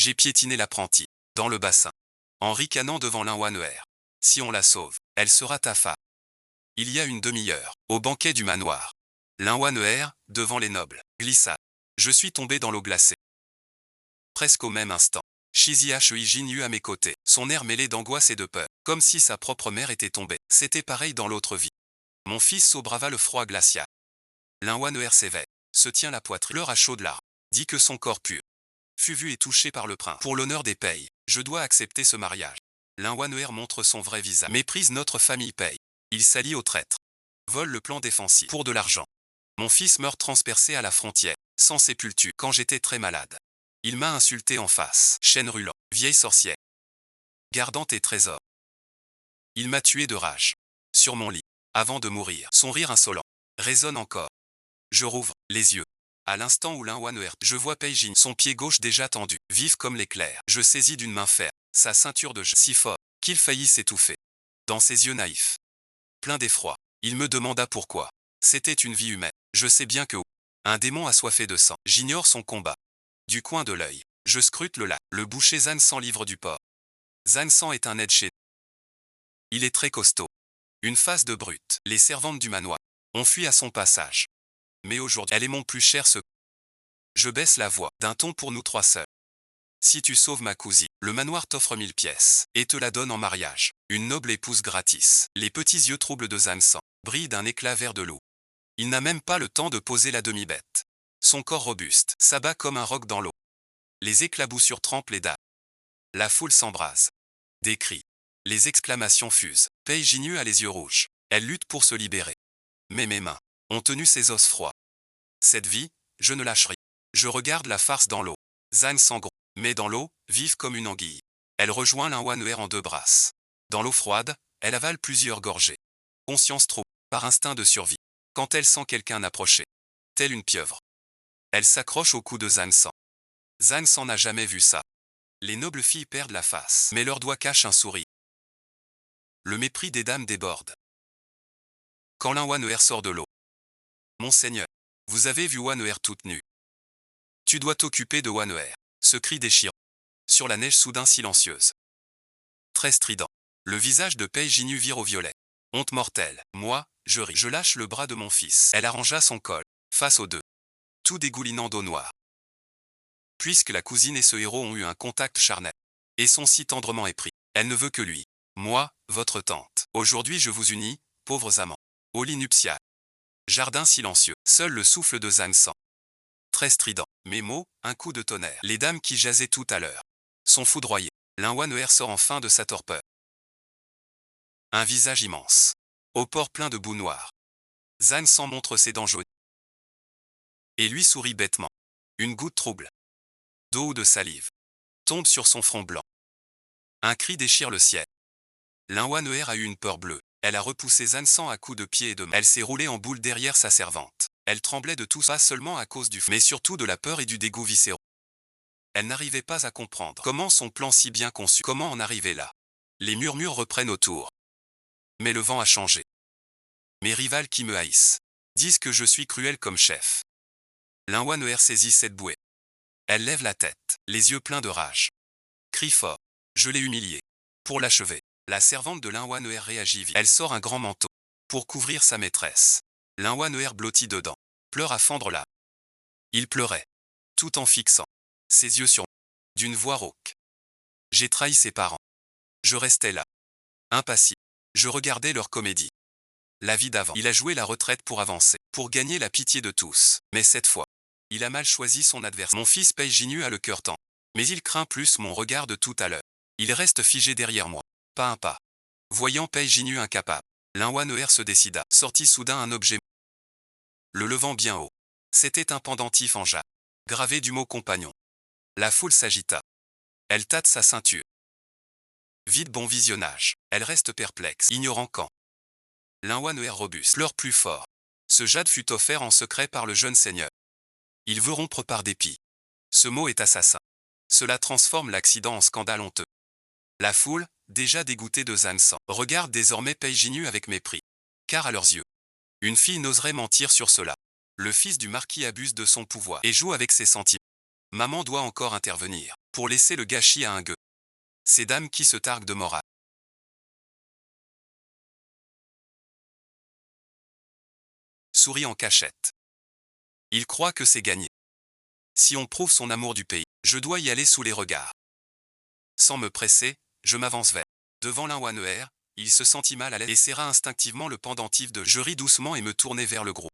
J'ai piétiné l'apprenti, dans le bassin, en ricanant devant Linwanheuer. Si on la sauve, elle sera ta femme. Il y a une demi-heure, au banquet du manoir. Linwanheuer, devant les nobles, glissa. Je suis tombé dans l'eau glacée. Presque au même instant, Shizia Shuijin à mes côtés, son air mêlé d'angoisse et de peur, comme si sa propre mère était tombée. C'était pareil dans l'autre vie. Mon fils brava le froid glacial. Linwanheuer s'éveille, se tient la poitrine, pleure à chaudes larmes, dit que son corps pur fut vu et touché par le prince. Pour l'honneur des pays, je dois accepter ce mariage. Linwanheuer montre son vrai visage, méprise notre famille paye. Il s'allie aux traîtres, vole le plan défensif pour de l'argent. Mon fils meurt transpercé à la frontière, sans sépulture, quand j'étais très malade. Il m'a insulté en face, chêne roulant, vieille sorcière, gardant tes trésors. Il m'a tué de rage, sur mon lit, avant de mourir. Son rire insolent résonne encore. Je rouvre les yeux. À l'instant où Linwanheuer, je vois Peijin, son pied gauche déjà tendu, vif comme l'éclair. Je saisis d'une main ferme sa ceinture de jeu si fort qu'il faillit s'étouffer. Dans ses yeux naïfs, plein d'effroi, il me demanda pourquoi. C'était une vie humaine. Je sais bien que un démon assoiffé de sang. J'ignore son combat. Du coin de l'œil, je scrute le lac. Le boucher Zansan livre du porc. Zansan est un aide chez nous. Il est très costaud. Une face de brute. Les servantes du manoir ont fui à son passage. Mais aujourd'hui, elle est mon plus cher secours. Je baisse la voix, d'un ton pour nous trois seuls. Si tu sauves ma cousine, le manoir t'offre 1000 pièces, et te la donne en mariage. Une noble épouse gratis. Les petits yeux troubles de Zansan brillent d'un éclat vert de loup. Il n'a même pas le temps de poser la demi-bête. Son corps robuste s'abat comme un roc dans l'eau. Les éclaboussures trempent les dalles. La foule s'embrase. Des cris. Les exclamations fusent. Peijin a les yeux rouges. Elle lutte pour se libérer. Mais mes mains ont tenu ses os froids. Cette vie, je ne lâche rien. Je regarde la farce dans l'eau. Zansan gros, mais dans l'eau, vive comme une anguille. Elle rejoint Linwanheuer en deux brasses. Dans l'eau froide, elle avale plusieurs gorgées. Conscience trouble, par instinct de survie. Quand elle sent quelqu'un approcher, telle une pieuvre, elle s'accroche au cou de Zansan. Zansan n'a jamais vu ça. Les nobles filles perdent la face, mais leurs doigts cachent un sourire. Le mépris des dames déborde. Quand Linwanheuer sort de l'eau. Monseigneur, vous avez vu Wanheuer toute nue. Tu dois t'occuper de Wanheuer. Ce cri déchirant. Sur la neige soudain silencieuse. Très strident. Le visage de Peijin vire au violet. Honte mortelle. Moi, je ris. Je lâche le bras de mon fils. Elle arrangea son col, face aux deux. Tout dégoulinant d'eau noire. Puisque la cousine et ce héros ont eu un contact charnel, et sont si tendrement épris, elle ne veut que lui. Moi, votre tante. Aujourd'hui je vous unis, pauvres amants. Au lit nuptial. Jardin silencieux. Seul le souffle de Zansan. Très strident. Mes mots, un coup de tonnerre. Les dames qui jasaient tout à l'heure sont foudroyées. Linwanheuer sort enfin de sa torpeur. Un visage immense. Au port plein de boue noire. Zansan montre ses dents jaunes. Et lui sourit bêtement. Une goutte trouble d'eau ou de salive tombe sur son front blanc. Un cri déchire le ciel. Linwanheuer a eu une peur bleue. Elle a repoussé Zansan à coups de pied et de main. Elle s'est roulée en boule derrière sa servante. Elle tremblait de tout ça seulement à cause du feu, mais surtout de la peur et du dégoût viscéraux. Elle n'arrivait pas à comprendre comment son plan si bien conçu, comment en arriver là. Les murmures reprennent autour. Mais le vent a changé. Mes rivales qui me haïssent disent que je suis cruel comme chef. Linwanheuer saisit cette bouée. Elle lève la tête, les yeux pleins de rage. Crie fort. Je l'ai humiliée. Pour l'achever, la servante de Linwanheuer réagit vite. Elle sort un grand manteau pour couvrir sa maîtresse. Linwanheuer blottit dedans, pleure à fendre l'âme. Il pleurait, tout en fixant ses yeux sur moi, d'une voix rauque. J'ai trahi ses parents. Je restais là, impassible. Je regardais leur comédie. La vie d'avant. Il a joué la retraite pour avancer, pour gagner la pitié de tous. Mais cette fois, il a mal choisi son adversaire. Mon fils Peijin a le cœur tendre. Mais il craint plus mon regard de tout à l'heure. Il reste figé derrière moi, pas un pas. Voyant Peijin incapable, Linwanheuer se décida, sortit soudain un objet. Le levant bien haut. C'était un pendentif en jade, gravé du mot compagnon. La foule s'agita. Elle tâte sa ceinture. Vide bon visionnage. Elle reste perplexe, ignorant quand. Linwanheuer robuste pleure plus fort. Ce jade fut offert en secret par le jeune seigneur. Il veut rompre par dépit. Ce mot est assassin. Cela transforme l'accident en scandale honteux. La foule, déjà dégoûtée de Zansan, regarde désormais Peijin avec mépris. Car à leurs yeux, une fille n'oserait mentir sur cela. Le fils du marquis abuse de son pouvoir et joue avec ses sentiments. Maman doit encore intervenir. pour laisser le gâchis à un gueux. Ces dames qui se targuent de morale. Sourit en cachette. Il croit que c'est gagné. Si on prouve son amour du pays, je dois y aller sous les regards. Sans me presser, je m'avance vers. Devant l'Inwaner, il se sentit mal à l'aise et serra instinctivement le pendentif de. Je ris doucement et me tournai vers le groupe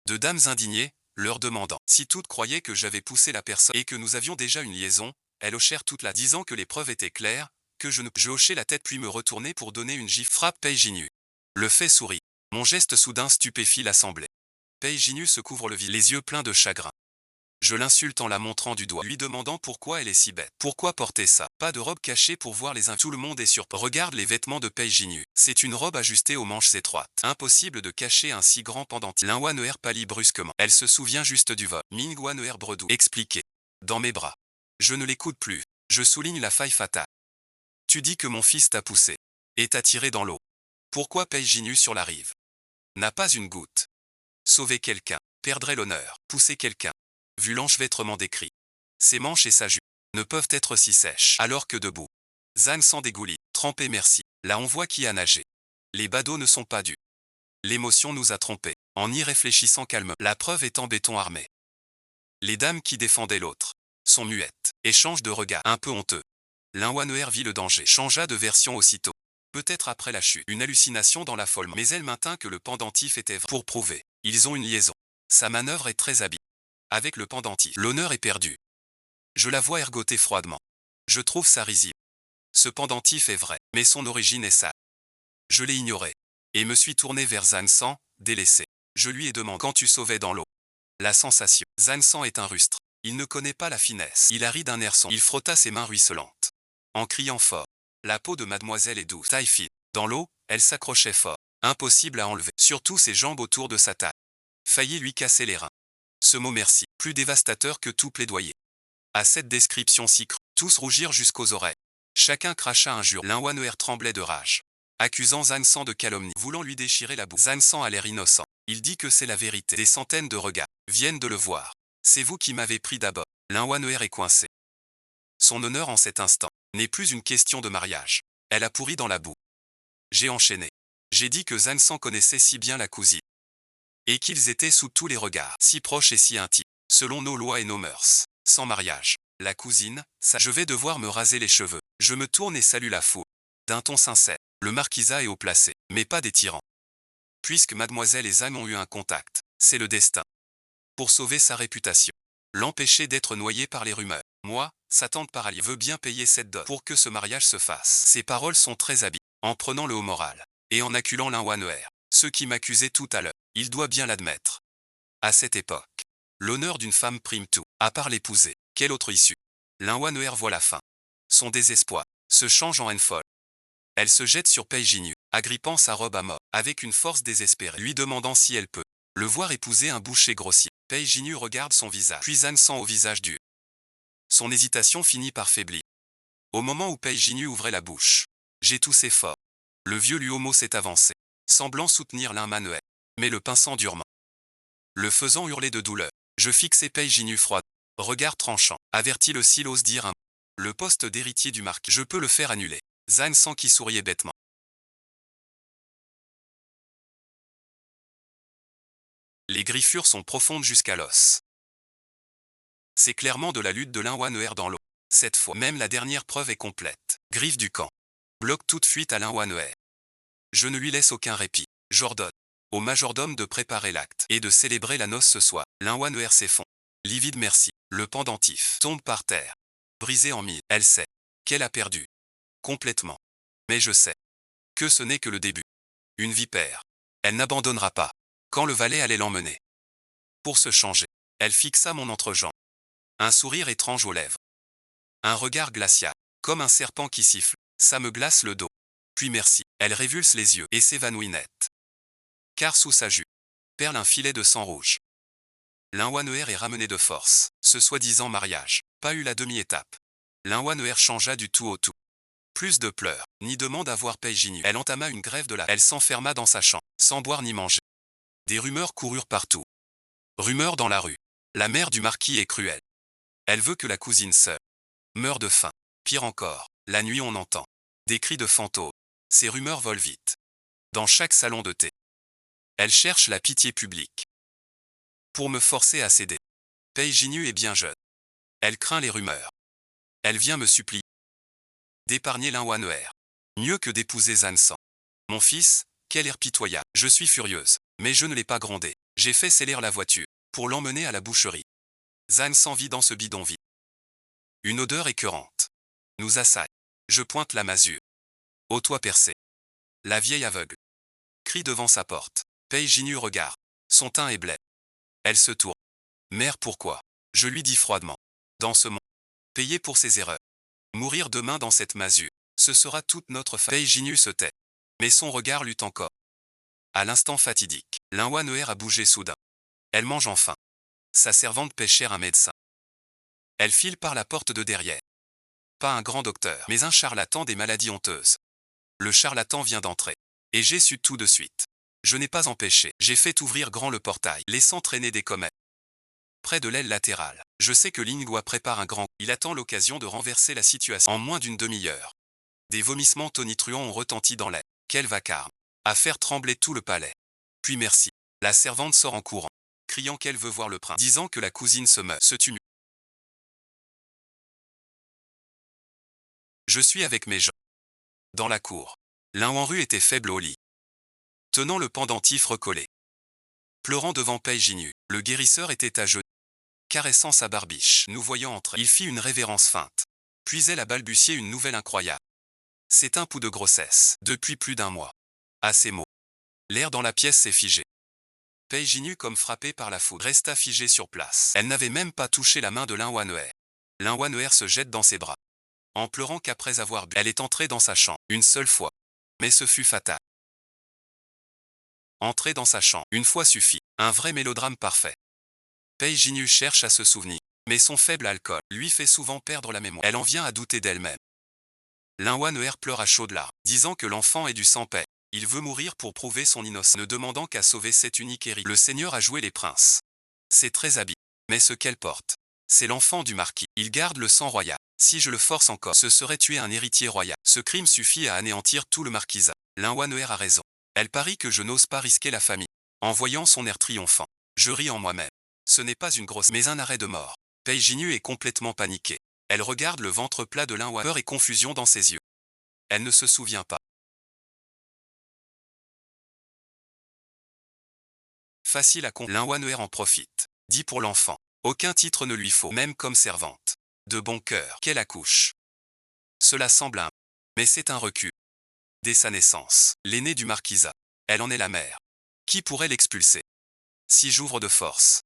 de dames indignées, leur demandant si toutes croyaient que j'avais poussé la personne et que nous avions déjà une liaison. Elles hochèrent toutes la disant que les preuves étaient claires, que je ne. Je hochai la tête puis me retournai pour donner une gifle. Frappe Peijinu. Le fait sourit. Mon geste soudain stupéfie l'assemblée. Peijinu se couvre le visage, les yeux pleins de chagrin. Je l'insulte en la montrant du doigt, lui demandant pourquoi elle est si bête. Pourquoi porter ça? Pas de robe cachée pour voir les Tout le monde est surpris. Regarde les vêtements de Peijinu. C'est une robe ajustée aux manches étroites. Impossible de cacher un si grand pendentif. L'Inwaner pâlit brusquement. Elle se souvient juste du vol. Mingwaner bredou. Expliqué. Dans mes bras. Je ne l'écoute plus. Je souligne la faille fatale. Tu dis que mon fils t'a poussé. Et t'a tiré dans l'eau. Pourquoi Peijinu sur la rive? N'a pas une goutte. Sauver quelqu'un. Perdrait l'honneur. Pousser quelqu'un. Vu l'enchevêtrement décrit. Ses manches et sa jupe ne peuvent être si sèches. Alors que debout. Zan s'en dégoulit. Trempé merci. Là on voit qui a nagé. Les badauds ne sont pas dus. L'émotion nous a trompés. En y réfléchissant calmement. La preuve est en béton armé. Les dames qui défendaient l'autre sont muettes. Échange de regards un peu honteux. L'Inwaner vit le danger. Changea de version aussitôt. Peut-être après la chute. Une hallucination dans l'affolement. Mais elle maintint que le pendentif était vrai. Pour prouver. Ils ont une liaison. Sa manœuvre est très habile. Avec le pendentif, l'honneur est perdu. Je la vois ergoter froidement. Je trouve ça risible. Ce pendentif est vrai, mais son origine est sale. Je l'ai ignoré. Et me suis tourné vers Zansan, délaissé. Je lui ai demandé quand tu sauvais dans l'eau. La sensation. Zansan est un rustre. Il ne connaît pas la finesse. Il a ri d'un air sombre. Il frotta ses mains ruisselantes. En criant fort. La peau de mademoiselle est douce. Taille fine. Dans l'eau, elle s'accrochait fort. Impossible à enlever. Surtout ses jambes autour de sa taille. Faillit lui casser les reins. Ce mot merci, plus dévastateur que tout plaidoyer. À cette description si crue, tous rougirent jusqu'aux oreilles. Chacun cracha un jure. L'Inwaner tremblait de rage. Accusant Zansan de calomnie, voulant lui déchirer la bouche. Zansan a l'air innocent. Il dit que c'est la vérité. Des centaines de regards viennent de le voir. C'est vous qui m'avez pris d'abord. L'Inwaner est coincé. Son honneur en cet instant n'est plus une question de mariage. Elle a pourri dans la boue. J'ai enchaîné. J'ai dit que Zansan connaissait si bien la cousine. Et qu'ils étaient sous tous les regards, si proches et si intimes, selon nos lois et nos mœurs. Sans mariage. La cousine, ça. Je vais devoir me raser les cheveux. Je me tourne et salue la foule. D'un ton sincère. Le marquisat est haut placé, mais pas des tyrans. Puisque mademoiselle et Zan ont eu un contact, c'est le destin. Pour sauver sa réputation. L'empêcher d'être noyé par les rumeurs. Moi, sa tante Paralie veut bien payer cette dot pour que ce mariage se fasse. Ses paroles sont très habiles, en prenant le haut moral. Et en acculant l'Inwaner. Ceux qui m'accusaient tout à l'heure. Il doit bien l'admettre. À cette époque, l'honneur d'une femme prime tout, à part l'épouser. Quelle autre issue? L'Inwaner voit la fin. Son désespoir se change en haine folle. Elle se jette sur Peijinu, agrippant sa robe à mort, avec une force désespérée, lui demandant si elle peut le voir épouser un boucher grossier. Peijinu regarde son visage, puis Zansan au visage dur. Son hésitation finit par faiblir. Au moment où Peijinu ouvrait la bouche, j'ai toussé fort. Le vieux Luomo s'est avancé, semblant soutenir l'Inwaner, mais le pinçant durement. Le faisant hurler de douleur. Je fixai Peijinu froid. Regard tranchant. Avertit le Silos dire un mot. Le poste d'héritier du marquis. Je peux le faire annuler. Zansan qui souriait bêtement. Les griffures sont profondes jusqu'à l'os. C'est clairement de la lutte de l'Inwaner dans l'eau. Cette fois, même la dernière preuve est complète. Griffe du camp. Bloque toute fuite à l'Inwaner. Je ne lui laisse aucun répit. J'ordonne au majordome de préparer l'acte et de célébrer la noce ce soir. L'Inwaner s'effondre. Livide merci. Le pendentif tombe par terre. Brisé en mille. Elle sait qu'elle a perdu. Complètement. Mais je sais que ce n'est que le début. Une vipère. Elle n'abandonnera pas. Quand le valet allait l'emmener. Pour se changer, elle fixa mon entrejambe. Un sourire étrange aux lèvres. Un regard glacial. Comme un serpent qui siffle. Ça me glace le dos. Puis merci. Elle révulse les yeux et s'évanouit net. Car sous sa jupe perle un filet de sang rouge. L'Inwaner est ramené de force. Ce soi-disant mariage. Pas eu la demi-étape. L'Inwaner changea du tout au tout. Plus de pleurs, ni demande à voir Peijinu. Elle entama une grève de la. Elle s'enferma dans sa chambre, sans boire ni manger. Des rumeurs coururent partout. Rumeurs dans la rue. La mère du marquis est cruelle. Elle veut que la cousine seule meurt de faim. Pire encore, la nuit on entend des cris de fantômes. Ces rumeurs volent vite. Dans chaque salon de thé. Elle cherche la pitié publique. Pour me forcer à céder. Pei Jinyu est bien jeune. Elle craint les rumeurs. Elle vient me supplier d'épargner Lin Wan'er. Mieux que d'épouser Zhan San. Mon fils, quel air pitoyable. Je suis furieuse, mais je ne l'ai pas grondé. J'ai fait sceller la voiture pour l'emmener à la boucherie. Zhan San vit dans ce bidonville. Une odeur écœurante nous assaille. Je pointe la masure. Au toit percé. La vieille aveugle crie devant sa porte. Pei Jinyu regarde. Son teint est blême. Elle se tourne. Mère, pourquoi? Je lui dis froidement. Dans ce monde, payer pour ses erreurs. Mourir demain dans cette masure. Ce sera toute notre famille. Pei Jinyu se tait. Mais son regard lutte encore. À l'instant fatidique, Lin Wan'er a bougé soudain. Elle mange enfin. Sa servante pêchère un médecin. Elle file par la porte de derrière. Pas un grand docteur, mais un charlatan des maladies honteuses. Le charlatan vient d'entrer. Et j'ai su tout de suite. Je n'ai pas empêché. J'ai fait ouvrir grand le portail, laissant traîner des comètes. Près de l'aile latérale, je sais que Lingua prépare un grand. Il attend l'occasion de renverser la situation. En moins d'une demi-heure, des vomissements tonitruants ont retenti dans l'air. Quel vacarme! À faire trembler tout le palais. Puis merci. La servante sort en courant, criant qu'elle veut voir le prince, disant que la cousine se meurt, se tumule. Je suis avec mes gens. Dans la cour, Lin Wanru était faible au lit, tenant le pendentif recollé. Pleurant devant Pei Jinyu, le guérisseur était à genoux, caressant sa barbiche. Nous voyant entrer, il fit une révérence feinte. Puis elle a balbutié une nouvelle incroyable. C'est un pouls de grossesse, depuis plus d'un mois. À ces mots, l'air dans la pièce s'est figé. Pei Jinyu, comme frappé par la foudre, resta figée sur place. Elle n'avait même pas touché la main de Lin Wan'er. Lin Wan'er se jette dans ses bras. En pleurant qu'après avoir bu, elle est entrée dans sa chambre, une seule fois. Mais ce fut fatal. Entrer dans sa chambre, une fois suffit. Un vrai mélodrame parfait. Pei Jinyu cherche à se souvenir. Mais son faible alcool lui fait souvent perdre la mémoire. Elle en vient à douter d'elle-même. Lin Wan'er pleure à chaudes larmes, disant que l'enfant est du sang-paix. Il veut mourir pour prouver son innocence, ne demandant qu'à sauver cet unique héritier. Le Seigneur a joué les princes. C'est très habile. Mais ce qu'elle porte, c'est l'enfant du marquis. Il garde le sang royal. Si je le force encore, ce serait tuer un héritier royal. Ce crime suffit à anéantir tout le marquisat. Lin Wan'er a raison. Elle parie que je n'ose pas risquer la famille. En voyant son air triomphant, je ris en moi-même. Ce n'est pas une grosse, mais un arrêt de mort. Pei Jinyu est complètement paniquée. Elle regarde le ventre plat de Lin Wan'er, peur et confusion dans ses yeux. Elle ne se souvient pas. Facile à comprendre. Lin Wan'er en profite. Dit pour l'enfant. Aucun titre ne lui faut, même comme servante. De bon cœur, qu'elle accouche. Cela semble un... Mais c'est un recul. Dès sa naissance, l'aînée du marquisat. Elle en est la mère. Qui pourrait l'expulser? Si j'ouvre de force,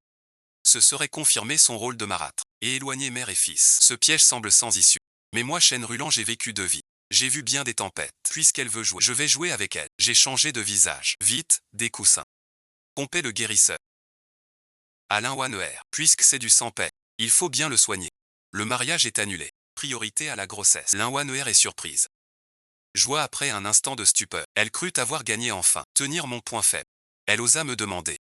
ce serait confirmer son rôle de marâtre, et éloigner mère et fils. Ce piège semble sans issue. Mais moi, Chêne Rulant, j'ai vécu 2 vies. J'ai vu bien des tempêtes. Puisqu'elle veut jouer, je vais jouer avec elle. J'ai changé de visage. Vite, des coussins. Pompez le guérisseur. À Lin Wan'er, puisque c'est du sang-paix, il faut bien le soigner. Le mariage est annulé. Priorité à la grossesse. Lin Wan'er est surprise. Joie après un instant de stupeur. Elle crut avoir gagné enfin. Tenir mon point faible. Elle osa me demander.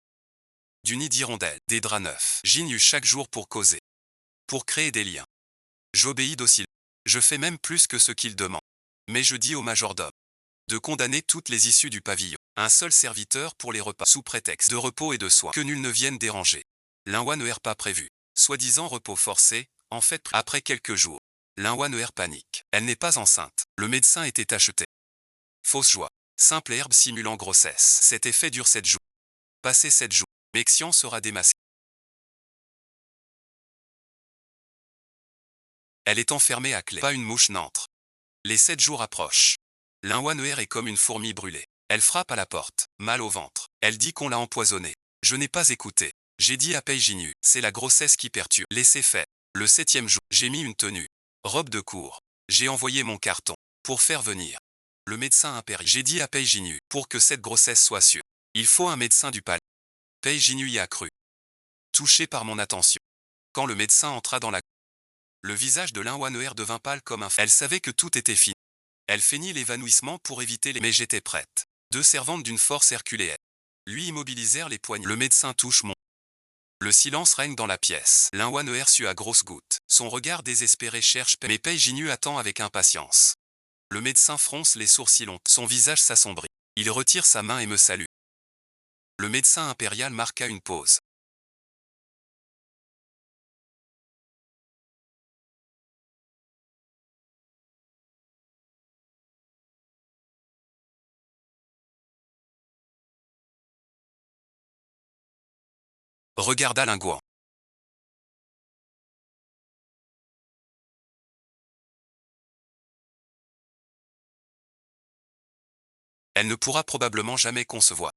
Du nid d'hirondelle, des draps neufs. J'y chaque jour pour causer. Pour créer des liens. J'obéis docilement. Je fais même plus que ce qu'il demande. Mais je dis au majordome de condamner toutes les issues du pavillon. Un seul serviteur pour les repas, sous prétexte de repos et de soins. Que nul ne vienne déranger. Lin Wan'er pas prévu. Soi-disant repos forcé, en fait après quelques jours. Lin Wan'er panique. Elle n'est pas enceinte. Le médecin était acheté. Fausse joie. Simple herbe simulant grossesse. Cet effet dure 7 jours. Passé 7 jours, Mexian sera démasqué. Elle est enfermée à clé. Pas une mouche n'entre. Les 7 jours approchent. Lin Wan'er est comme une fourmi brûlée. Elle frappe à la porte, mal au ventre. Elle dit qu'on l'a empoisonnée. Je n'ai pas écouté. J'ai dit à Pei Jinyu, c'est la grossesse qui perturbe. Laissez faire. Le 7e jour, j'ai mis une tenue. Robe de cour. J'ai envoyé mon carton. Pour faire venir le médecin impérial. J'ai dit à Pei Jinyu, pour que cette grossesse soit sûre, il faut un médecin du palais. Pei Jinyu y a cru. Touché par mon attention. Quand le médecin entra dans la... Le visage de Lin Wan'er devint pâle comme un... Elle savait que tout était fini. Elle feignit l'évanouissement pour éviter les... Mais j'étais prête. 2 servantes d'une force herculéenne lui immobilisèrent les poignets. Le médecin touche mon... Le silence règne dans la pièce. Linwaner sue à grosses gouttes. Son regard désespéré cherche mais Pei Jinyu attend avec impatience. Le médecin fronce les sourcils longs. Son visage s'assombrit. Il retire sa main et me salue. Le médecin impérial marqua une pause. Regarda Linguan. Elle ne pourra probablement jamais concevoir.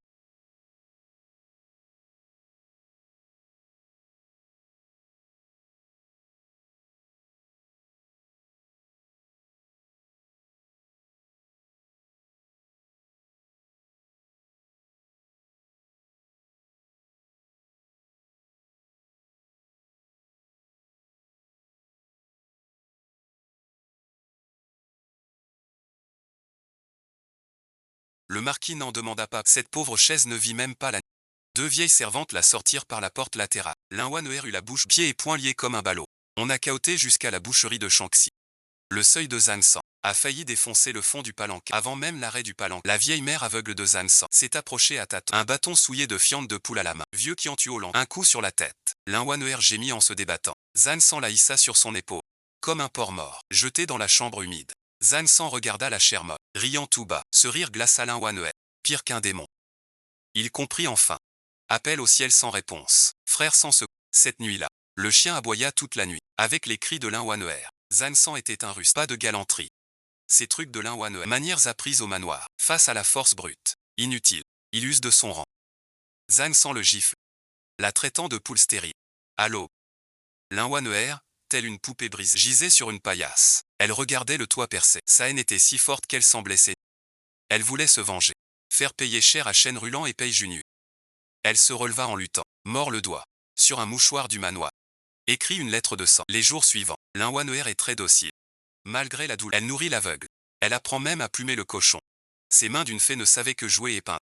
Le marquis n'en demanda pas. Cette pauvre chaise ne vit même pas la nuit. Deux vieilles servantes la sortirent par la porte latérale. Linwaner eut la bouche, pieds et poings liés comme un ballot. On a cahoté jusqu'à la boucherie de Shanxi. Le seuil de Zansan a failli défoncer le fond du palanquin. Avant même l'arrêt du palanquin, la vieille mère aveugle de Zansan s'est approchée à tâtons, un bâton souillé de fiente de poule à la main. Vieux qui en tue au lent, un coup sur la tête. Linwaner gémit en se débattant. Zansan la hissa sur son épaule, comme un porc mort, jeté dans la chambre humide. Zansan regarda la chair molle, riant tout bas. Ce rire glaça Linwaner, pire qu'un démon. Il comprit enfin. Appel au ciel sans réponse. Frère sans secours. Cette nuit-là, le chien aboya toute la nuit, avec les cris de Linwaner. Zansan était un russe, pas de galanterie. Ces trucs de Linwaner, manières apprises au manoir, face à la force brute. Inutile. Il use de son rang. Zansan le gifle, la traitant de poule stérile. À l'aube, Linwaner, telle une poupée brisée, gisait sur une paillasse. Elle regardait le toit percé. Sa haine était si forte qu'elle semblait saigner. Elle voulait se venger. Faire payer cher à Chêne Rulant et Pei Jinyu. Elle se releva en luttant, mord le doigt, sur un mouchoir du manoir. Écrit une lettre de sang. Les jours suivants, Linwaner est très docile. Malgré la douleur, elle nourrit l'aveugle. Elle apprend même à plumer le cochon. Ses mains d'une fée ne savaient que jouer et peindre.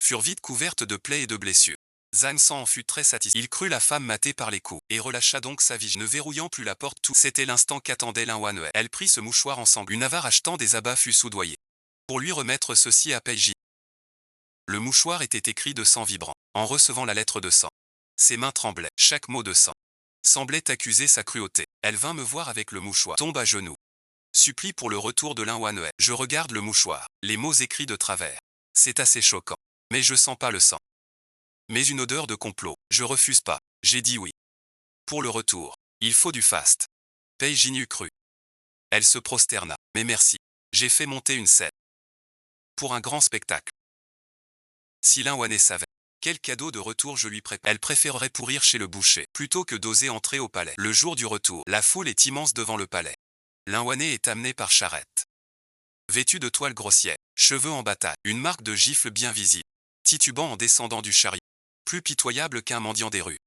Furent vite couvertes de plaies et de blessures. Zansan en fut très satisfait. Il crut la femme matée par les coups, et relâcha donc sa vigile, ne verrouillant plus la porte tout. C'était l'instant qu'attendait Linwaner. Elle prit ce mouchoir ensemble. Une avare achetant des abats fut soudoyée. Pour lui remettre ceci à Pei Jinyu. Le mouchoir était écrit de sang vibrant. En recevant la lettre de sang, ses mains tremblaient. Chaque mot de sang semblait accuser sa cruauté. Elle vint me voir avec le mouchoir. Tombe à genoux. Supplie pour le retour de Linwaner. Je regarde le mouchoir. Les mots écrits de travers. C'est assez choquant. Mais je sens pas le sang. Mais une odeur de complot. Je refuse pas. J'ai dit oui. Pour le retour, il faut du faste. Pei Jinyu crut. Elle se prosterna. Mais merci. J'ai fait monter une scène. Pour un grand spectacle. Si Linwaner savait quel cadeau de retour je lui prépare, elle préférerait pourrir chez le boucher, plutôt que d'oser entrer au palais. Le jour du retour, la foule est immense devant le palais. Linwaner est amené par charrette. Vêtu de toile grossière, cheveux en bataille, une marque de gifle bien visible, titubant en descendant du chariot, plus pitoyable qu'un mendiant des rues.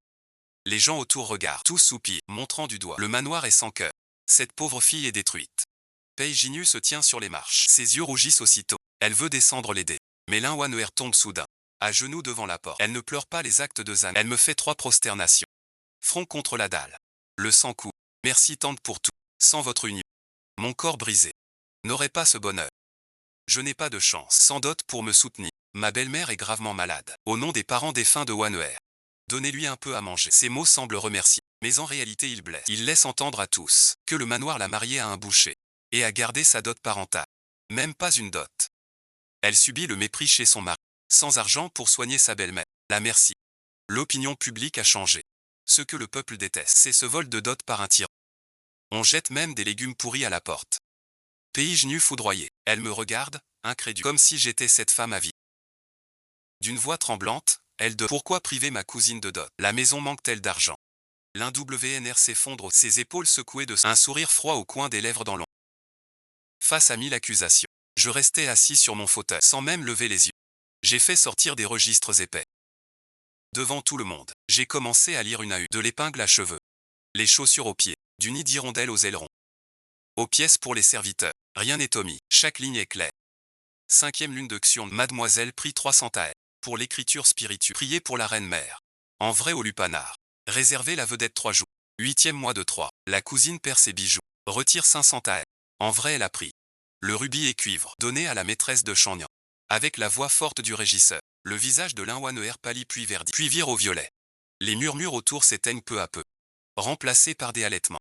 Les gens autour regardent, tous soupirent, montrant du doigt. Le manoir est sans cœur. Cette pauvre fille est détruite. Pei Jinyu se tient sur les marches. Ses yeux rougissent aussitôt. Elle veut descendre les dés. Mais Linwaner tombe soudain, à genoux devant la porte. Elle ne pleure pas les actes de Zan. Elle me fait 3 prosternations. Front contre la dalle. Le sang coule. Merci tante pour tout. Sans votre union, mon corps brisé n'aurait pas ce bonheur. Je n'ai pas de chance. Sans dot pour me soutenir. Ma belle-mère est gravement malade. Au nom des parents défunts de Waner, donnez-lui un peu à manger. Ces mots semblent remercier. Mais en réalité il blesse. Il laisse entendre à tous que le manoir l'a mariée à un boucher et a gardé sa dot parentale. Même pas une dot. Elle subit le mépris chez son mari. Sans argent pour soigner sa belle-mère. La merci. L'opinion publique a changé. Ce que le peuple déteste, c'est ce vol de dot par un tyran. On jette même des légumes pourris à la porte. Pei Jinyu foudroyé. Elle me regarde, incrédule, comme si j'étais cette femme à vie. D'une voix tremblante, elle de pourquoi priver ma cousine de dot? La maison manque-t-elle d'argent? L'Inwnr s'effondre, ses épaules secouées de un sourire froid au coin des lèvres dans l'ombre. Face à 1000 accusations, je restais assis sur mon fauteuil, sans même lever les yeux. J'ai fait sortir des registres épais. Devant tout le monde, j'ai commencé à lire une à une, de l'épingle à cheveux, les chaussures aux pieds, du nid d'hirondelle aux ailerons. Aux pièces pour les serviteurs, rien n'est omis, chaque ligne est claire. 5e lune de Xion, mademoiselle prit 300 taels. Pour l'écriture spirituelle, priez pour la reine mère. En vrai au lupanar. Réservez la vedette 3 jours. 8e mois de 3. La cousine perd ses bijoux. Retire 500 taels. En vrai elle a pris le rubis et cuivre donné à la maîtresse de Changnan. Avec la voix forte du régisseur, le visage de Linwaner pâlit puis verdit, puis vire au violet. Les murmures autour s'éteignent peu à peu, remplacés par des halètements.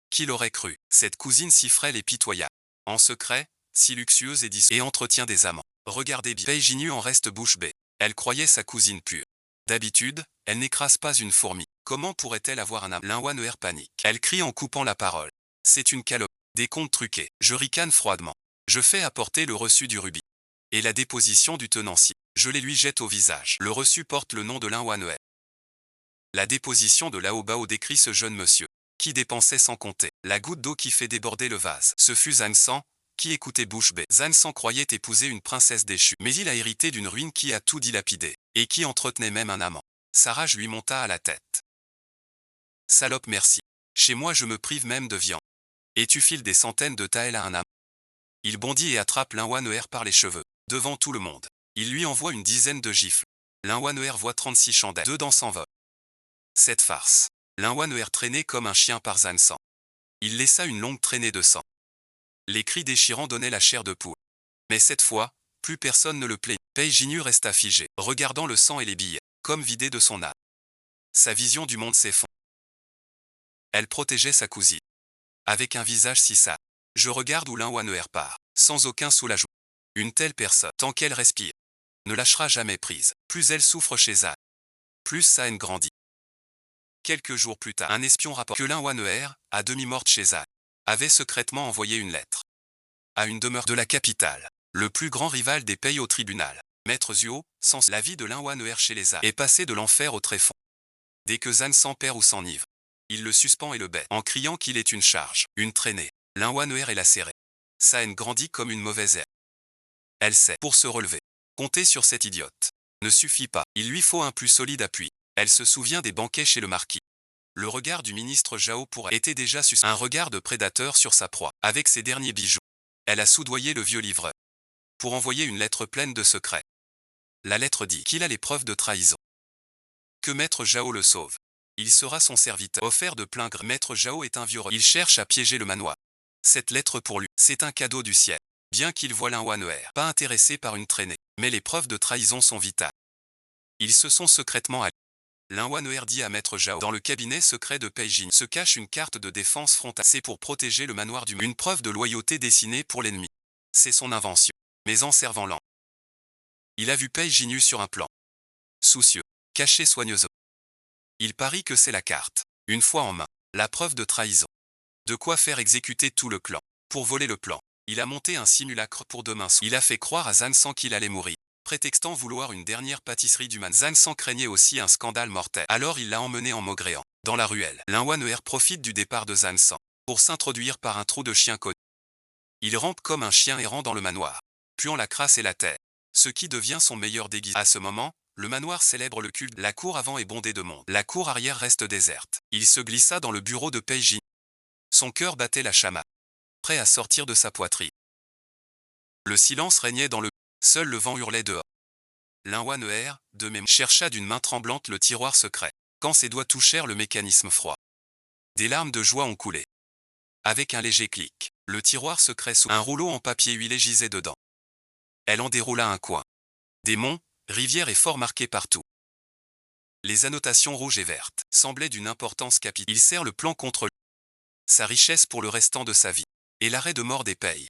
Qui l'aurait cru? Cette cousine si frêle et pitoyable. En secret, si luxueuse et entretient des amants. Regardez bien. Pei Jinyu en reste bouche bée. Elle croyait sa cousine pure. D'habitude, elle n'écrase pas une fourmi. Comment pourrait-elle avoir un amant? Linwaner panique. Elle crie en coupant la parole. C'est une calomnie. Des contes truqués. Je ricane froidement. Je fais apporter le reçu du rubis. Et la déposition du tenancier. Je les lui jette au visage. Le reçu porte le nom de Linwaner. La déposition de Lao Bao décrit ce jeune monsieur, qui dépensait sans compter. La goutte d'eau qui fait déborder le vase. Ce fut Zansan, qui écoutait bouche bée. Zansan croyait épouser une princesse déchue. Mais il a hérité d'une ruine qui a tout dilapidé, et qui entretenait même un amant. Sa rage lui monta à la tête. Salope merci. Chez moi je me prive même de viande. Et tu files des centaines de taels à un amant. Il bondit et attrape Linwaner par les cheveux, devant tout le monde. Il lui envoie une dizaine de gifles. Linwaner voit 36 chandelles. Dedans s'envolent. Cette farce. Linwaner traîné comme un chien par Zansan. Il laissa une longue traînée de sang. Les cris déchirants donnaient la chair de poule. Mais cette fois, plus personne ne le plaignit. Pei Jinyu resta figé, regardant le sang et les billets, comme vidé de son âme. Sa vision du monde s'effondre. Elle protégeait sa cousine. Avec un visage si sale. Je regarde où Linwaner part, sans aucun soulagement. Une telle personne, tant qu'elle respire, ne lâchera jamais prise. Plus elle souffre chez elle, plus sa haine grandit. Quelques jours plus tard, un espion rapporte que Linwaner, à demi-morte chez elle, avait secrètement envoyé une lettre à une demeure de la capitale, le plus grand rival des pays au tribunal. Maître Zuo, sans la vie de Linwaner chez les A, est passé de l'enfer au tréfonds. Dès que Zan s'en perd ou s'enivre, il le suspend et le bête, en criant qu'il est une charge, une traînée. Linwaner est lacéré. Sa haine grandit comme une mauvaise herbe. Elle sait, pour se relever, compter sur cette idiote ne suffit pas, il lui faut un plus solide appui. Elle se souvient des banquets chez le marquis. Le regard du ministre Zhao pour elle était déjà un regard de prédateur sur sa proie, avec ses derniers bijoux. Elle a soudoyé le vieux livreur pour envoyer une lettre pleine de secrets. La lettre dit qu'il a les preuves de trahison. Que Maître Zhao le sauve. Il sera son serviteur. Offert de plein gré. Maître Zhao est un vieux il cherche à piéger le manoir. Cette lettre pour lui, c'est un cadeau du ciel. Bien qu'il voie Linwaner, pas intéressé par une traînée, mais les preuves de trahison sont vitales. Ils se sont secrètement alliés. Linwaner dit à Maître Zhao, dans le cabinet secret de Pei Jinyu se cache une carte de défense frontale. C'est pour protéger le manoir du une preuve de loyauté dessinée pour l'ennemi. C'est son invention. Mais en servant l'an. Il a vu Pei Jinyu sur un plan. Soucieux, caché soigneusement. Il parie que c'est la carte. Une fois en main, la preuve de trahison. De quoi faire exécuter tout le clan. Pour voler le plan, il a monté un simulacre pour demain soir. Il a fait croire à Zansan qu'il allait mourir, prétextant vouloir une dernière pâtisserie du man. Zansan craignait aussi un scandale mortel. Alors il l'a emmené en maugréant, dans la ruelle. Linwaner profite du départ de Zansan pour s'introduire par un trou de chien connu. Il rampe comme un chien errant dans le manoir, puant la crasse et la terre, ce qui devient son meilleur déguisement. À ce moment, le manoir célèbre le culte. La cour avant est bondée de monde. La cour arrière reste déserte. Il se glissa dans le bureau de Pei Jinyu. Son cœur battait la chamade, prêt à sortir de sa poitrine. Le silence régnait dans le... Seul le vent hurlait dehors. Linwaner, de même, chercha d'une main tremblante le tiroir secret, quand ses doigts touchèrent le mécanisme froid. Des larmes de joie ont coulé. Avec un léger clic, le tiroir secret s'ouvrit. Un rouleau en papier huilé gisait dedans. Elle en déroula un coin. Des monts, rivières et forts marqués partout. Les annotations rouges et vertes semblaient d'une importance capitale. Il serre le plan contre lui. Sa richesse pour le restant de sa vie. Et l'arrêt de mort des pays.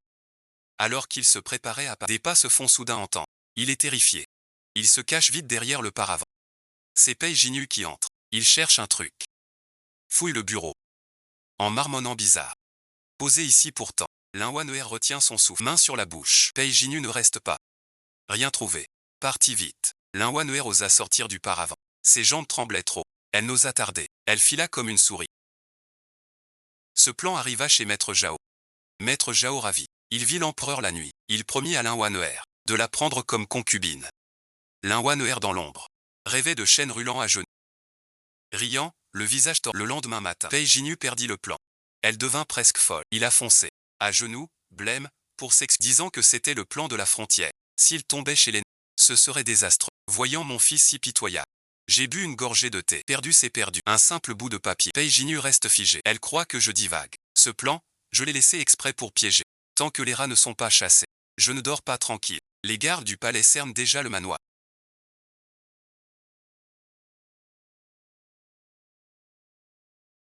Alors qu'il se préparait à partir, des pas se font soudain entendre. Il est terrifié. Il se cache vite derrière le paravent. C'est Pei Jinyu qui entre. Il cherche un truc. Fouille le bureau. En marmonnant bizarre. Posé ici pourtant. Linwaner retient son souffle. Main sur la bouche. Pei Jinyu ne reste pas. Rien trouvé. Parti vite. Linwaner osa sortir du paravent. Ses jambes tremblaient trop. Elle n'osa tarder. Elle fila comme une souris. Ce plan arriva chez Maître Zhao. Maître Zhao ravi. Il vit l'empereur la nuit. Il promit à Linwaner de la prendre comme concubine. Linwaner dans l'ombre rêvait de chênes roulant à genoux. Riant, le visage tordu. Le lendemain matin, Pei Jinyu perdit le plan. Elle devint presque folle. Il a foncé, à genoux, blême, pour disant que c'était le plan de la frontière. S'il tombait chez l'ennemi, ce serait désastreux. Voyant mon fils si pitoyable, J'ai bu une gorgée de thé. Perdu c'est perdu. Un simple bout de papier. Pei Jinyu reste figé. Elle croit que je divague. Ce plan, je l'ai laissé exprès pour piéger. Tant que les rats ne sont pas chassés, je ne dors pas tranquille. Les gardes du palais cernent déjà le manoir.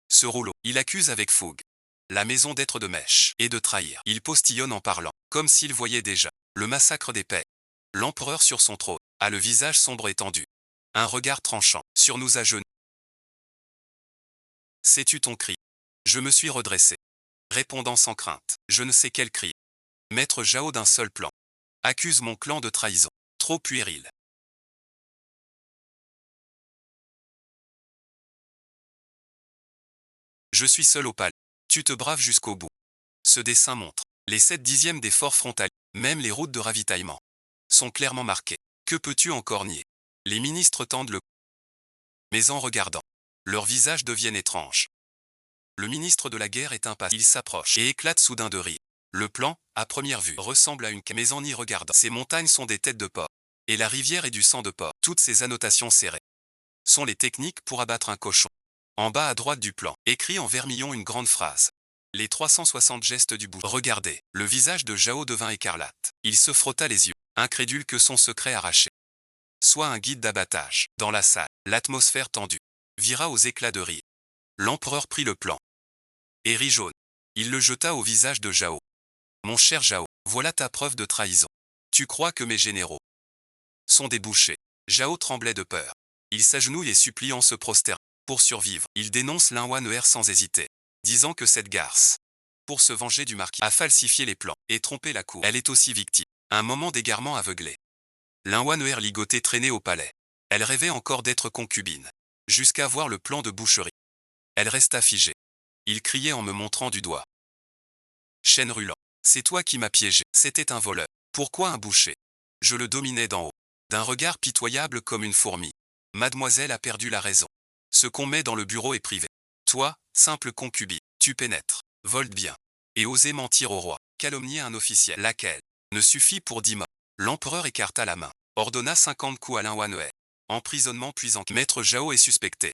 Ce rouleau, il accuse avec fougue la maison d'être de mèche et de trahir. Il postillonne en parlant, comme s'il voyait déjà le massacre des Pei. L'empereur sur son trône a le visage sombre et tendu. Un regard tranchant sur nous à genoux. Sais-tu ton cri? Je me suis redressé, répondant sans crainte. Je ne sais quel cri. Maître Zhao d'un seul plan accuse mon clan de trahison. Trop puéril. Je suis seul au palais. Tu te braves jusqu'au bout. Ce dessin montre les 7/10 des forts frontaliers, même les routes de ravitaillement, sont clairement marquées. Que peux-tu encore nier? Les ministres tendent le cou. Mais en regardant, leurs visages deviennent étranges. Le ministre de la guerre est impassible. Il s'approche et éclate soudain de rire. Le plan, à première vue, ressemble à une cage. Mais en y regardant, ces montagnes sont des têtes de porc. Et la rivière est du sang de porc. Toutes ces annotations serrées sont les techniques pour abattre un cochon. En bas à droite du plan, écrit en vermillon une grande phrase. Les 360 gestes du bout. Regardez, le visage de Zhao devint écarlate. Il se frotta les yeux, incrédule que son secret arraché soit un guide d'abattage. Dans la salle, l'atmosphère tendue vira aux éclats de rire. L'empereur prit le plan et rit jaune. Il le jeta au visage de Zhao. Mon cher Zhao, voilà ta preuve de trahison. Tu crois que mes généraux sont des bouchers? Zhao tremblait de peur. Il s'agenouille et supplie en se prosternant. Pour survivre, il dénonce Lin Wan'er sans hésiter, disant que cette garce, pour se venger du marquis, a falsifié les plans et trompé la cour. Elle est aussi victime. Un moment d'égarement aveuglé. Lin Wan'er ligoté traînait au palais. Elle rêvait encore d'être concubine, jusqu'à voir le plan de boucherie. Elle resta figée. Il criait en me montrant du doigt. Chêne Rulant, c'est toi qui m'as piégé. C'était un voleur. Pourquoi un boucher? Je le dominais d'en haut, d'un regard pitoyable comme une fourmi. Mademoiselle a perdu la raison. Ce qu'on met dans le bureau est privé. Toi, simple concubine, tu pénètres, voles bien, et osais mentir au roi, calomnier un officiel. Laquelle ne suffit pour 10 morts. L'empereur écarta la main, ordonna 50 coups à Lin Wan'er. Emprisonnement puis en... Maître Zhao est suspecté.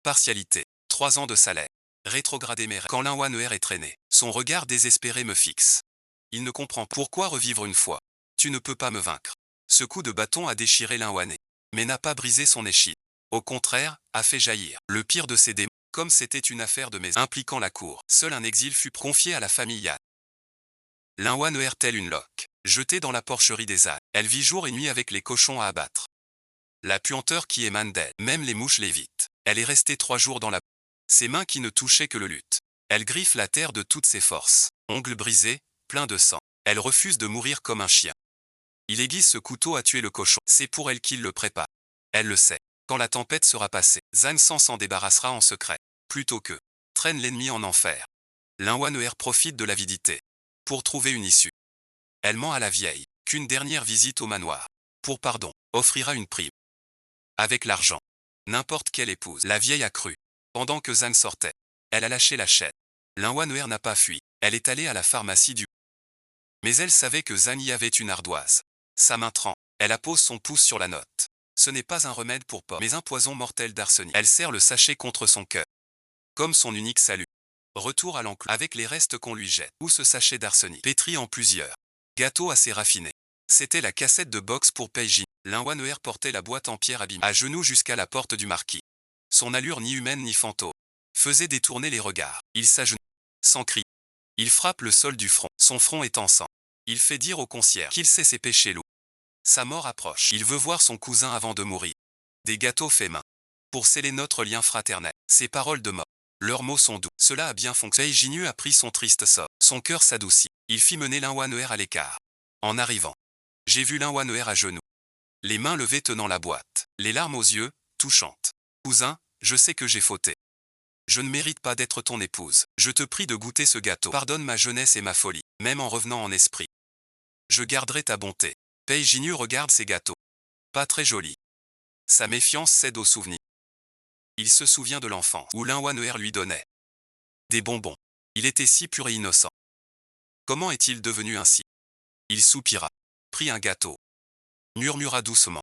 Partialité, 3 ans de salaire. Rétrogradé mes rêves. Quand Lin Wan'er est traîné, son regard désespéré me fixe. Il ne comprend pas. Pourquoi revivre une fois? Tu ne peux pas me vaincre. Ce coup de bâton a déchiré Lin Wan'er, mais n'a pas brisé son échine. Au contraire, a fait jaillir le pire de ses démons, comme c'était une affaire de maison impliquant la cour. Seul un exil fut confié à la famille Yan. Lin Wan'er telle une loque, jetée dans la porcherie des ânes. Elle vit jour et nuit avec les cochons à abattre. La puanteur qui émane d'elle, même les mouches l'évitent. Elle est restée 3 jours dans la... Ses mains qui ne touchaient que le luth. Elle griffe la terre de toutes ses forces. Ongles brisés, pleins de sang. Elle refuse de mourir comme un chien. Il aiguise ce couteau à tuer le cochon. C'est pour elle qu'il le prépare. Elle le sait. Quand la tempête sera passée, Zhang San s'en débarrassera en secret. Plutôt que traîne l'ennemi en enfer. Lin Wan'er profite de l'avidité pour trouver une issue. Elle ment à la vieille qu'une dernière visite au manoir, pour pardon, offrira une prime. Avec l'argent, n'importe quelle épouse. La vieille a cru. Pendant que Zhang sortait, elle a lâché la chaîne. Lin Wan'er n'a pas fui. Elle est allée à la pharmacie du... Mais elle savait que Zhang y avait une ardoise. Sa main tremble. Elle appose son pouce sur la note. Ce n'est pas un remède pour porc, mais un poison mortel d'arsenic. Elle serre le sachet contre son cœur, comme son unique salut. Retour à l'enclos avec les restes qu'on lui jette. Ou ce sachet d'arsenic, pétri en plusieurs gâteaux assez raffinés. C'était la cassette de boxe pour Pei Jinyu. Lin Wan'er portait la boîte en pierre abîmée, à genoux jusqu'à la porte du marquis. Son allure ni humaine ni fantôme faisait détourner les regards. Il s'agenouille, sans cri. Il frappe le sol du front. Son front est en sang. Il fait dire au concierge qu'il sait ses péchés lourds. Sa mort approche. Il veut voir son cousin avant de mourir. Des gâteaux faits main. Pour sceller notre lien fraternel. Ses paroles de mort. Leurs mots sont doux. Cela a bien fonctionné. Pei Jinyu a pris son triste sort. Son cœur s'adoucit. Il fit mener Lin Wan'er à l'écart. En arrivant, j'ai vu Lin Wan'er à genoux, les mains levées tenant la boîte, les larmes aux yeux, touchantes. Cousin, je sais que j'ai fauté. Je ne mérite pas d'être ton épouse. Je te prie de goûter ce gâteau. Pardonne ma jeunesse et ma folie, même en revenant en esprit. Je garderai ta bonté. Pei Jinyu regarde ces gâteaux. Pas très jolis. Sa méfiance cède au souvenir. Il se souvient de l'enfance où Lin Wan'er lui donnait des bonbons. Il était si pur et innocent. Comment est-il devenu ainsi? Il soupira, prit un gâteau, murmura doucement.